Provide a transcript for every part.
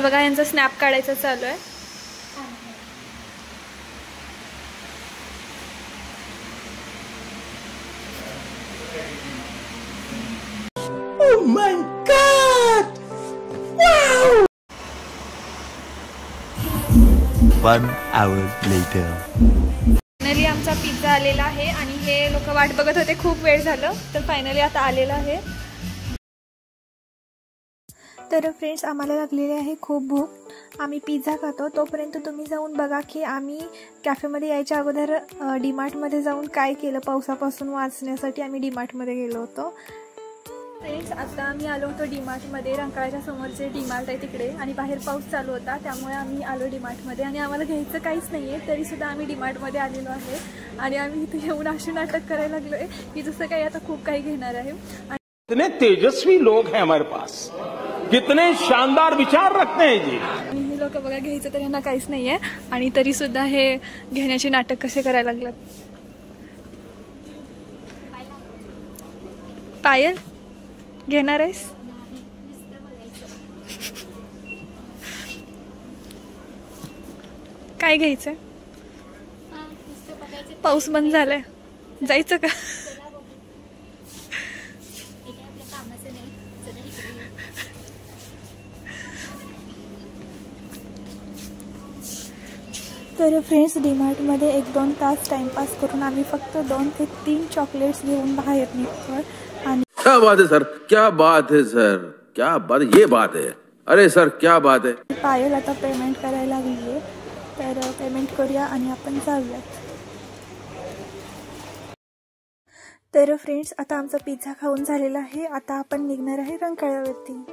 बघा यांचा स्नॅप काढायचा चालू आहे। Oh my God! Wow! 1 hour later. Finally आमचा पिझ्झा आलेला आहे आणि हे लोक वाट बघत होते, खूप वेळ झालं, तर फायनली आता आलेला आहे। तर फ्रेंड्स, आम्हाला लागलेली आहे खूप भूक। आम्ही पिझ्झा खातो तोपर्यंत तुम्ही जाऊन बघा की आम्ही कॅफेमध्ये यायच्या अगोदर डीमार्टमध्ये जाऊन काय केलं। पावसापासून वाचण्यासाठी आम्ही डीमार्टमध्ये गेलो होतो। फ्रेंड्स, आता आम्ही आलो होतो डीमार्टमध्ये। रंकाळ्याच्या समोरचे डीमार्ट आहे तिकडे, आणि बाहेर पाऊस चालू होता त्यामुळे आम्ही आलो डीमार्टमध्ये। आणि आम्हाला घ्यायचं काहीच नाही आहे तरीसुद्धा आम्ही डीमार्टमध्ये आलेलो आहे। आणि आम्ही इथे येऊन अशी नाटक करायला लागलो आहे की जसं काही आता खूप काही घेणार आहे। कितने तेजस्वी लोग हैं हमारे पास, कितने शानदार विचार रखते हैं जी। आणि हे लोक बघा, घ्यायचं तर यांना काहीच नाही आहे आणि तरीसुद्धा हे घेण्याचे नाटक कसे करायला लागलात। पायल, घेणार आहेस? काय घ्यायचंय? पाऊस बंद झालाय, जायचं का? तर फ्रेंड्स, डीमार्टमध्ये 1-2 तास टाइमपास करून आम्ही फक्त 2 ते 3 चॉकलेट्स घेऊन बाहेर निघतोय। आणि क्या बात है सर, क्या बात है सर, क्या बात, ये बात है, अरे सर क्या बात है। पायल आता पेमेंट करायला लागली आहे, तर पेमेंट करूया आणि आपण जाऊयात। तर फ्रेंड्स, आता आमचा पिझ्झा खाऊन झालेला आहे। आता आपण निघणार आहे रंकाळ्यावरती।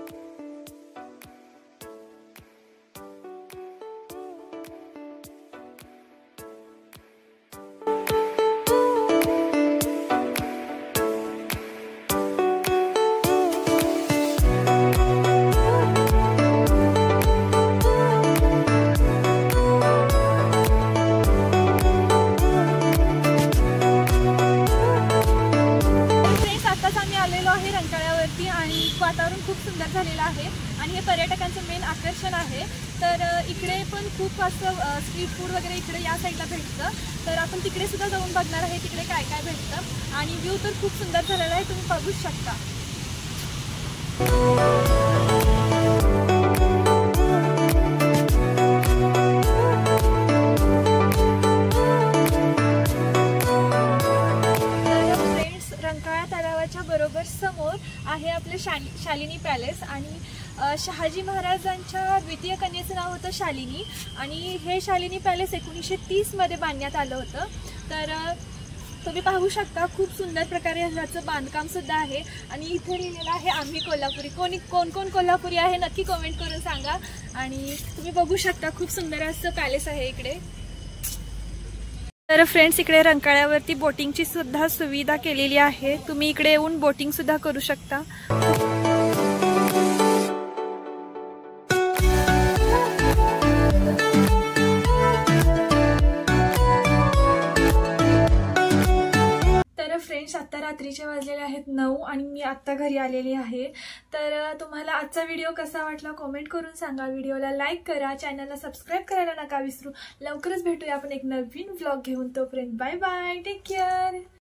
रंकाळ्यावरती आणि वातावरण खूप सुंदर झालेलं आहे आणि हे पर्यटकांचं मेन आकर्षण आहे। तर इकडे पण खूप असं स्ट्रीट फूड वगैरे इकडे या साईडला भेटतं, तर आपण तिकडे सुद्धा जाऊन बघणार आहे तिकडे काय काय भेटतं। आणि व्ह्यू तर खूप सुंदर झालेला आहे, तुम्ही बघूच शकता। बरोबर समोर आहे आपले शालिनी पॅलेस, आणि शहाजी महाराजांच्या द्वितीय कन्येचं नाव होतं शालिनी, आणि हे शालिनी पॅलेस 1930 मध्ये बांधण्यात आलं होतं। तर तुम्ही पाहू शकता खूप सुंदर प्रकारे ह्याचं बांधकाम सुद्धा आहे। आणि इथे लिहिलेलं आहे आम्ही कोल्हापुरी। कोण कोण कोल्हापुरी आहे नक्की कमेंट करून सांगा। आणि तुम्ही बघू शकता खूप सुंदर असं पॅलेस आहे इकडे। तर फ्रेंड्स, इकडे रंकाळ्यावरती बोटिंगची सुद्धा सुविधा केलेली आहे, तुम्ही इकडे येऊन बोटिंग सुद्धा करू शकता। फ्रेंड्स, आता रात्रीचे वाजलेले आहेत 9 आणि मी आत्ता घरी आलेली आहे। तर तुम्हाला आजचा व्हिडिओ कसा वाटला कमेंट करून सांगा। व्हिडिओला लाईक करा, चॅनलला सबस्क्राईब करायला नका विसरू। लवकरच भेटूया आपण एक नवीन व्लॉग घेऊन, तोपर्यंत बाय बाय, टेक केअर।